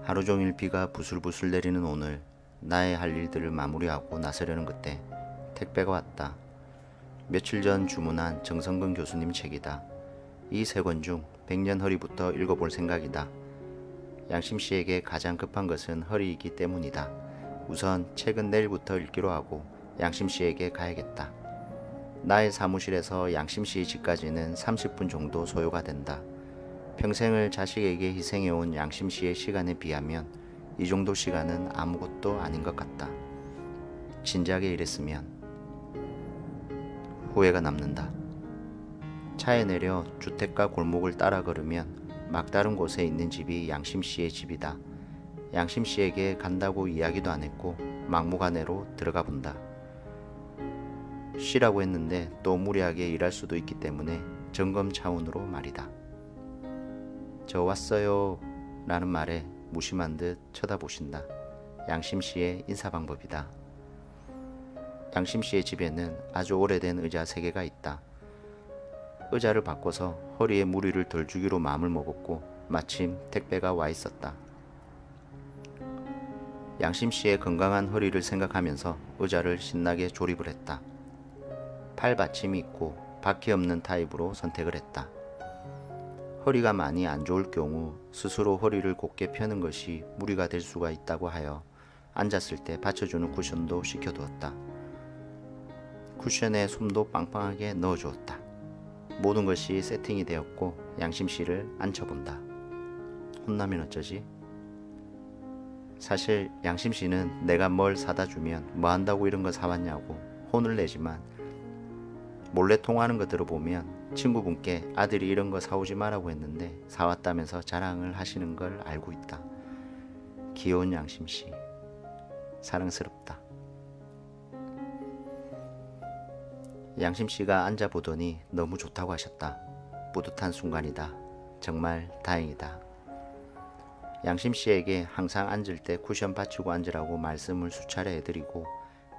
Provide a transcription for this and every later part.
하루 종일 비가 부슬부슬 내리는 오늘, 나의 할 일들을 마무리하고 나서려는 그때 택배가 왔다. 며칠 전 주문한 정성근 교수님 책이다. 이 세 권 중 100년 허리부터 읽어볼 생각이다. 양심씨에게 가장 급한 것은 허리이기 때문이다. 우선 책은 내일부터 읽기로 하고 양심씨에게 가야겠다. 나의 사무실에서 양심씨 집까지는 30분 정도 소요가 된다. 평생을 자식에게 희생해온 양심씨의 시간에 비하면 이 정도 시간은 아무것도 아닌 것 같다. 진작에 이랬으면. 후회가 남는다. 차에 내려 주택가 골목을 따라 걸으면 막다른 곳에 있는 집이 양심씨의 집이다. 양심씨에게 간다고 이야기도 안 했고 막무가내로 들어가 본다. 쉬라고 했는데 또 무리하게 일할 수도 있기 때문에 점검 차원으로 말이다. 저 왔어요 라는 말에 무심한 듯 쳐다보신다. 양심씨의 인사 방법이다. 양심씨의 집에는 아주 오래된 의자 3개가 있다. 의자를 바꿔서 허리에 무리를 덜 주기로 마음을 먹었고 마침 택배가 와 있었다. 양심씨의 건강한 허리를 생각하면서 의자를 신나게 조립을 했다. 팔 받침이 있고 바퀴 없는 타입으로 선택을 했다. 허리가 많이 안 좋을 경우 스스로 허리를 곧게 펴는 것이 무리가 될 수가 있다고 하여 앉았을 때 받쳐주는 쿠션도 시켜두었다. 쿠션에 솜도 빵빵하게 넣어주었다. 모든 것이 세팅이 되었고 양심씨를 앉혀본다. 혼나면 어쩌지? 사실 양심씨는 내가 뭘 사다 주면 뭐 한다고 이런 거 사왔냐고 혼을 내지만 몰래 통화하는 거 들어보면 친구분께 아들이 이런 거 사오지 마라고 했는데 사왔다면서 자랑을 하시는 걸 알고 있다. 귀여운 양심씨, 사랑스럽다. 양심씨가 앉아보더니 너무 좋다고 하셨다. 뿌듯한 순간이다. 정말 다행이다. 양심씨에게 항상 앉을 때 쿠션 받치고 앉으라고 말씀을 수차례 해드리고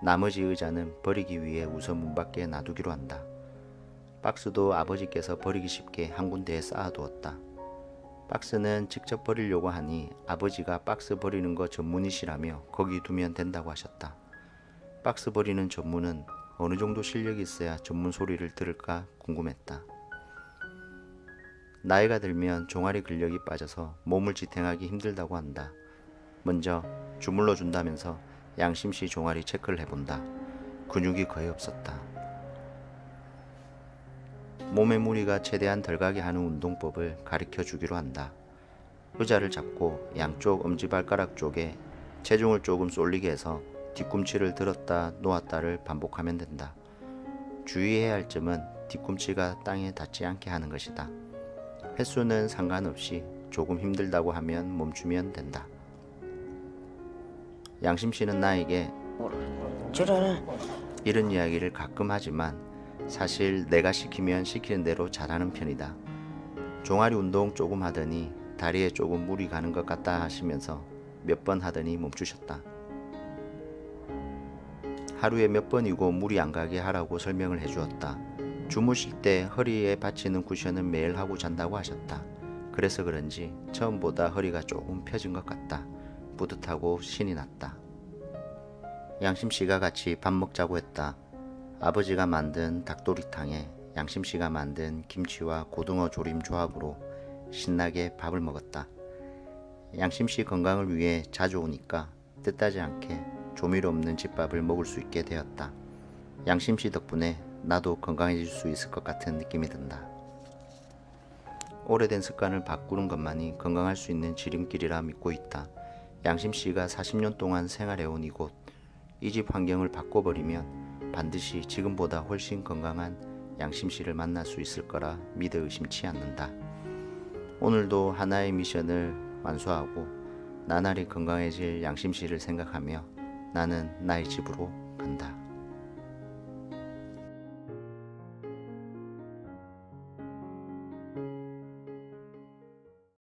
나머지 의자는 버리기 위해 우선 문 밖에 놔두기로 한다. 박스도 아버지께서 버리기 쉽게 한 군데에 쌓아두었다. 박스는 직접 버리려고 하니 아버지가 박스 버리는 거 전문이시라며 거기 두면 된다고 하셨다. 박스 버리는 전문은 어느 정도 실력이 있어야 전문 소리를 들을까 궁금했다. 나이가 들면 종아리 근력이 빠져서 몸을 지탱하기 힘들다고 한다. 먼저 주물러 준다면서 양심씨 종아리 체크를 해본다. 근육이 거의 없었다. 몸의 무리가 최대한 덜 가게 하는 운동법을 가르쳐 주기로 한다. 의자를 잡고 양쪽 엄지발가락 쪽에 체중을 조금 쏠리게 해서 뒤꿈치를 들었다 놓았다를 반복하면 된다. 주의해야 할 점은 뒤꿈치가 땅에 닿지 않게 하는 것이다. 횟수는 상관없이 조금 힘들다고 하면 멈추면 된다. 양심씨는 나에게 이런 이야기를 가끔 하지만 사실 내가 시키면 시키는 대로 잘하는 편이다. 종아리 운동 조금 하더니 다리에 조금 무리 가는 것 같다 하시면서 몇 번 하더니 멈추셨다. 하루에 몇 번이고 무리 안 가게 하라고 설명을 해주었다. 주무실 때 허리에 받치는 쿠션은 매일 하고 잔다고 하셨다. 그래서 그런지 처음보다 허리가 조금 펴진 것 같다. 뿌듯하고 신이 났다. 양심씨가 같이 밥 먹자고 했다. 아버지가 만든 닭도리탕에 양심씨가 만든 김치와 고등어 조림 조합으로 신나게 밥을 먹었다. 양심씨 건강을 위해 자주 오니까 뜻하지 않게 조미료 없는 집밥을 먹을 수 있게 되었다. 양심씨 덕분에 나도 건강해질 수 있을 것 같은 느낌이 든다. 오래된 습관을 바꾸는 것만이 건강할 수 있는 지름길이라 믿고 있다. 양심씨가 40년 동안 생활해온 이곳, 이 집 환경을 바꿔버리면 반드시 지금보다 훨씬 건강한 양심씨를 만날 수 있을 거라 믿어 의심치 않는다. 오늘도 하나의 미션을 완수하고 나날이 건강해질 양심씨를 생각하며 나는 나의 집으로 간다.